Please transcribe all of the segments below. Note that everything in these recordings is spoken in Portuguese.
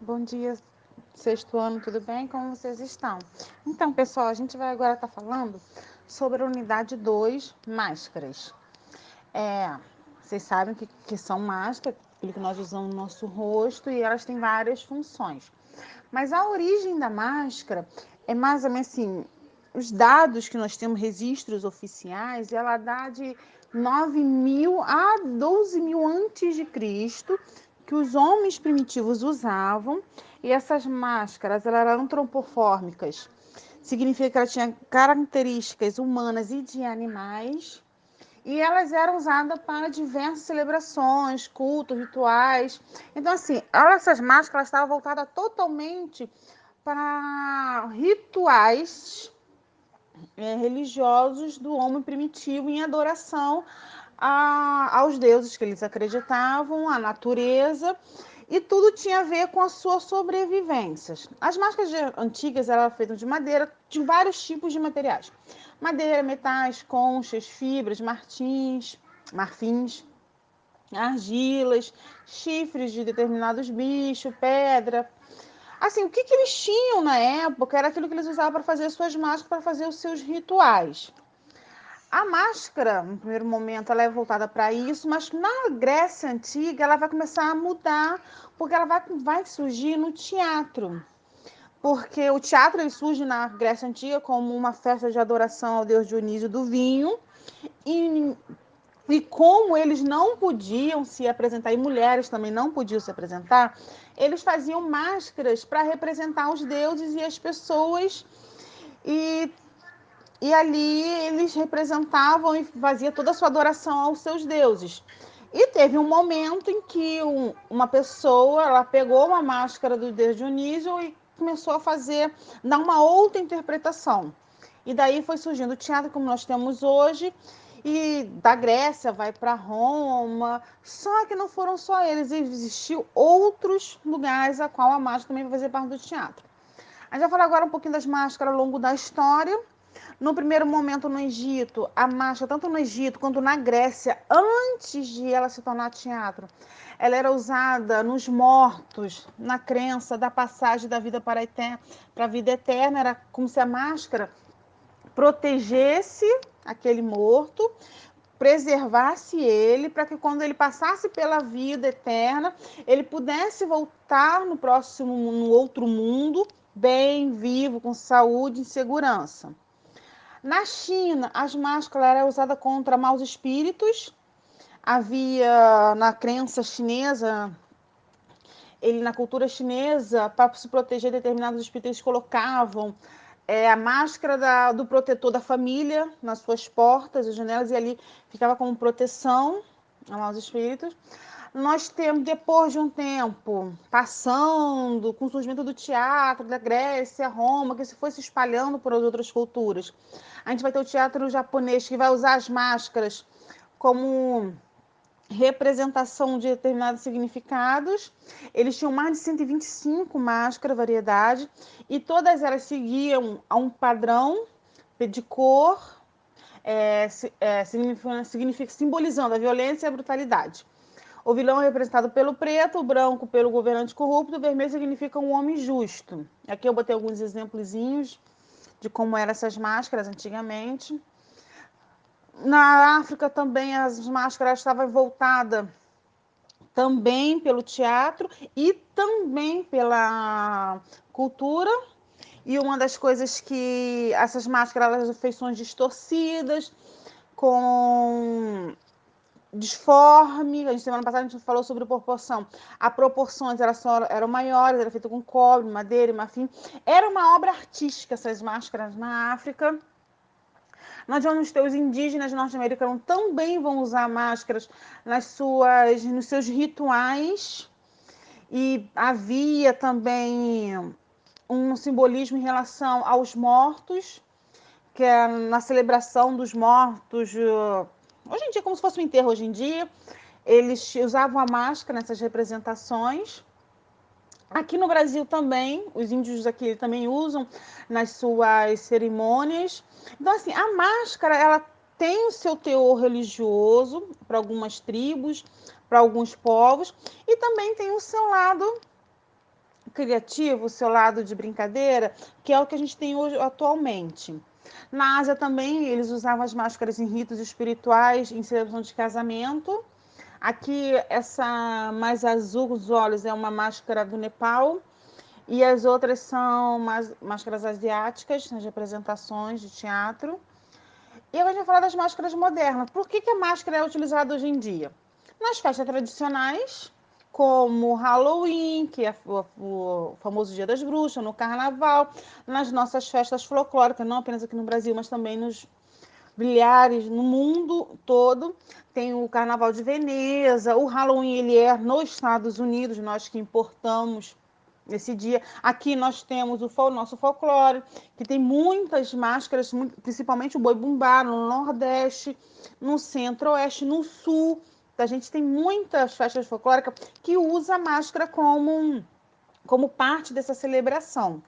Bom dia, sexto ano, tudo bem? Como vocês estão? Então, pessoal, a gente vai agora estar falando sobre a unidade 2, máscaras. Vocês sabem que são máscaras, aquilo que nós usamos no nosso rosto, e elas têm várias funções. Mas a origem da máscara é mais ou menos assim, os dados que nós temos, registros oficiais, ela dá de 9.000 a 12.000 antes de Cristo, que os homens primitivos usavam, e essas máscaras elas eram antropomórficas. Significa que ela tinha características humanas e de animais, e elas eram usadas para diversas celebrações, cultos, rituais. Então, assim, essas máscaras estavam voltadas totalmente para rituais religiosos do homem primitivo em adoração aos deuses que eles acreditavam, à natureza, e tudo tinha a ver com a sua sobrevivência. As máscaras antigas eram feitas de madeira, de vários tipos de materiais. Madeira, metais, conchas, fibras, marfins, argilas, chifres de determinados bichos, pedra. Assim, o que eles tinham na época era aquilo que eles usavam para fazer suas máscaras, para fazer os seus rituais. A máscara, no primeiro momento, ela é voltada para isso, mas na Grécia Antiga ela vai começar a mudar, porque ela vai surgir no teatro. Porque o teatro ele surge na Grécia Antiga como uma festa de adoração ao deus Dionísio do vinho, e e como eles não podiam se apresentar, e mulheres também não podiam se apresentar, eles faziam máscaras para representar os deuses e as pessoas, e, e ali eles representavam e faziam toda a sua adoração aos seus deuses. E teve um momento em que uma pessoa ela pegou uma máscara do deus Dionísio e começou a dar uma outra interpretação. E daí foi surgindo o teatro como nós temos hoje, e da Grécia vai para Roma. Só que não foram só eles, existiu outros lugares a qual a máscara também vai fazer parte do teatro. A gente vai falar agora um pouquinho das máscaras ao longo da história. No primeiro momento no Egito, a máscara, tanto no Egito quanto na Grécia, antes de ela se tornar teatro, ela era usada nos mortos, na crença da passagem da vida para a vida eterna. Era como se a máscara protegesse aquele morto, preservasse ele, para que quando ele passasse pela vida eterna, ele pudesse voltar no outro mundo, bem, vivo, com saúde e segurança. Na China, as máscaras eram usadas contra maus espíritos. Havia na crença chinesa, na cultura chinesa, para se proteger de determinados espíritos, eles colocavam a máscara do protetor da família nas suas portas e janelas, e ali ficava como proteção aos espíritos. Nós temos, depois de um tempo, passando com o surgimento do teatro, da Grécia, Roma, que se foi se espalhando por outras culturas. A gente vai ter o teatro japonês, que vai usar as máscaras como representação de determinados significados. Eles tinham mais de 125 máscaras, variedade, e todas elas seguiam a um padrão de cor, simbolizando a violência e a brutalidade. O vilão é representado pelo preto, o branco pelo governante corrupto, o vermelho significa um homem justo. Aqui eu botei alguns exemplozinhos de como eram essas máscaras antigamente. Na África também as máscaras estavam voltadas também pelo teatro e também pela cultura. E uma das coisas que essas máscaras, elas feições distorcidas, com disforme. A gente, semana passada a gente falou sobre proporção. As proporções eram maiores, era feito com cobre, madeira e marfim. Era uma obra artística essas máscaras na África. Nós vamos ter os indígenas norte-americanos também vão usar máscaras nos seus rituais. E havia também um simbolismo em relação aos mortos, que é na celebração dos mortos. Hoje em dia, como se fosse um enterro hoje em dia, eles usavam a máscara nessas representações. Aqui no Brasil também, os índios aqui também usam nas suas cerimônias. Então, assim, a máscara, ela tem o seu teor religioso para algumas tribos, para alguns povos, e também tem o seu lado criativo, o seu lado de brincadeira, que é o que a gente tem hoje atualmente. Na Ásia também, eles usavam as máscaras em ritos espirituais, em celebração de casamento. Aqui, essa mais azul dos olhos é uma máscara do Nepal, e as outras são máscaras asiáticas, nas representações de teatro. E agora a gente vai falar das máscaras modernas. Por que a máscara é utilizada hoje em dia? Nas festas tradicionais, como Halloween, que é o famoso Dia das Bruxas, no Carnaval, nas nossas festas folclóricas, não apenas aqui no Brasil, mas também nos milhares no mundo todo. Tem o Carnaval de Veneza, o Halloween ele é nos Estados Unidos, nós que importamos esse dia. Aqui nós temos o nosso folclore, que tem muitas máscaras, principalmente o boi bumbá no Nordeste, no Centro-Oeste, no Sul. A gente tem muitas festas folclóricas que usa a máscara como parte dessa celebração.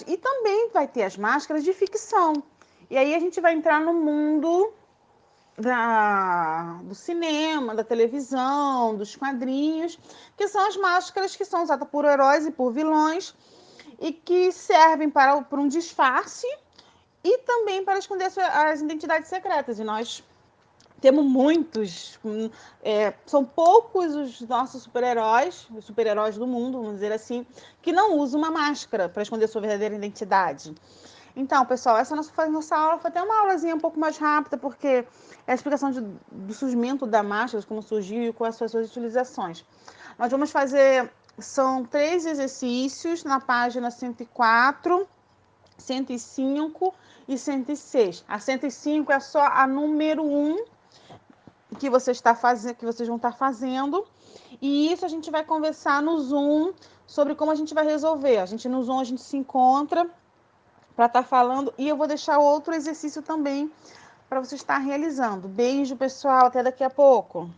E também vai ter as máscaras de ficção. E aí a gente vai entrar no mundo do cinema, da televisão, dos quadrinhos, que são as máscaras que são usadas por heróis e por vilões e que servem para um disfarce e também para esconder as identidades secretas. E nós temos muitos, são poucos os nossos super-heróis, os super-heróis do mundo, vamos dizer assim, que não usam uma máscara para esconder sua verdadeira identidade. Então, pessoal, essa nossa aula foi até uma aulazinha um pouco mais rápida, porque é a explicação do surgimento da máscara, como surgiu e quais são as suas utilizações. Nós vamos fazer, são 3 exercícios na página 104, 105 e 106. A 105 é só a número 1 que vocês vão estar fazendo. E isso a gente vai conversar no Zoom sobre como a gente vai resolver. No Zoom a gente se encontra para estar falando e eu vou deixar outro exercício também para você estar realizando. Beijo, pessoal, até daqui a pouco.